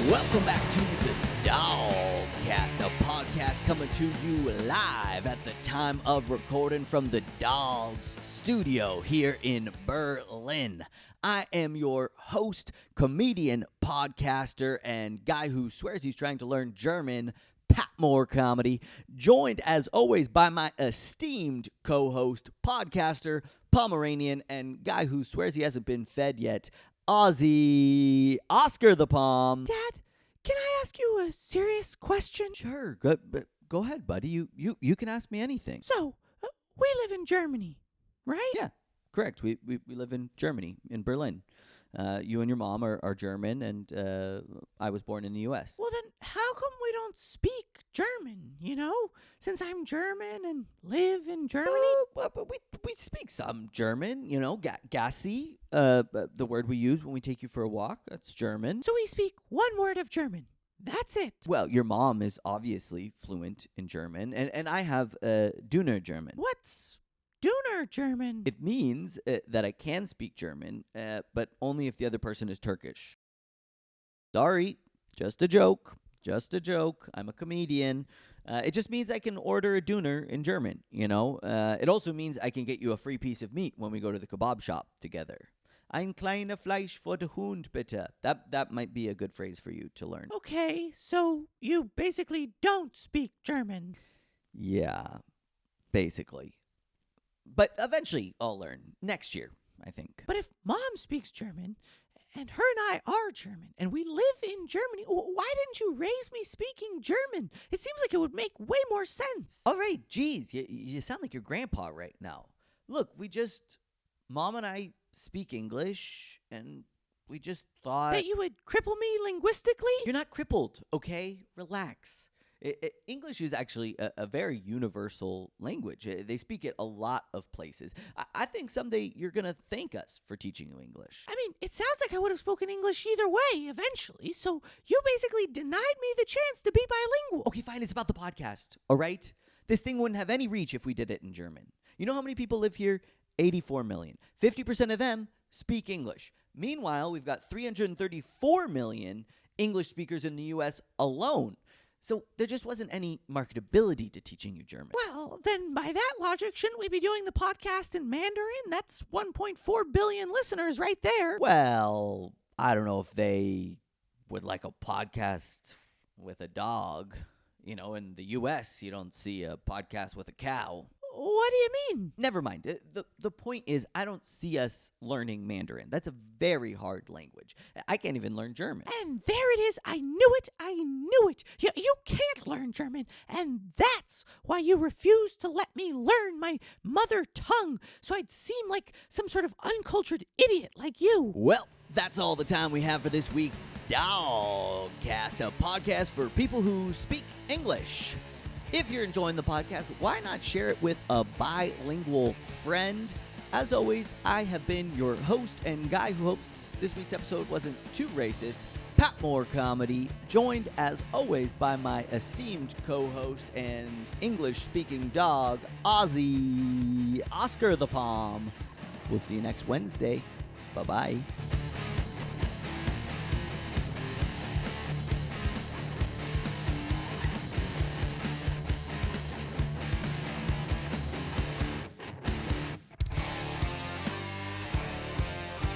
Welcome back to the DAWGCAST, a podcast coming to you live at the time of recording from the Dogs studio here in Berlin. I am your host, comedian, podcaster, and guy who swears he's trying to learn German, Patmore Comedy, joined as always by my esteemed co-host, podcaster, Pomeranian, and guy who swears he hasn't been fed yet, Ozzy, Oscar the Pom. Dad, can I ask you a serious question? Sure, go ahead, buddy. You can ask me anything. So, we live in Germany, right? Yeah, correct. We live in Germany, in Berlin. You and your mom are German, and I was born in the U.S. Well, then how come we don't speak German, Since I'm German and live in Germany? But we speak some German, Gassi, the word we use when we take you for a walk. That's German. So we speak one word of German. That's it. Well, your mom is obviously fluent in German, and I have Dünner German. What's Dünner German? It means that I can speak German, but only if the other person is Turkish. Sorry, just a joke. I'm a comedian. It just means I can order a Döner in German, It also means I can get you a free piece of meat when we go to the kebab shop together. Ein kleiner Fleisch für den Hund, bitte. That might be a good phrase for you to learn. Okay, so you basically don't speak German. Yeah, basically. But eventually I'll learn. Next year, I think. But if Mom speaks German, and her and I are German, and we live in Germany, why didn't you raise me speaking German? It seems like it would make way more sense. All right, geez, you sound like your grandpa right now. Look, Mom and I speak English, and we just thought... That you would cripple me linguistically? You're not crippled, okay? Relax. English is actually a very universal language. They speak it a lot of places. I think someday you're going to thank us for teaching you English. I mean, it sounds like I would have spoken English either way eventually, so you basically denied me the chance to be bilingual. Okay, fine, it's about the podcast, all right? This thing wouldn't have any reach if we did it in German. You know how many people live here? 84 million. 50% of them speak English. Meanwhile, we've got 334 million English speakers in the U.S. alone. So there just wasn't any marketability to teaching you German. Well, then by that logic, shouldn't we be doing the podcast in Mandarin? That's 1.4 billion listeners right there. Well, I don't know if they would like a podcast with a dog. In the U.S., you don't see a podcast with a cow. What do you mean? Never mind. The point is, I don't see us learning Mandarin. That's a very hard language. I can't even learn German. And there it is. I knew it. You can't learn German. And that's why you refused to let me learn my mother tongue, so I'd seem like some sort of uncultured idiot like you. Well, that's all the time we have for this week's DAWGCAST, a podcast for people who speak English. If you're enjoying the podcast, why not share it with a bilingual friend? As always, I have been your host and guy who hopes this week's episode wasn't too racist, Patmore Comedy, joined as always by my esteemed co-host and English-speaking dog, Ozzy, Oscar the Pom. We'll see you next Wednesday. Bye-bye.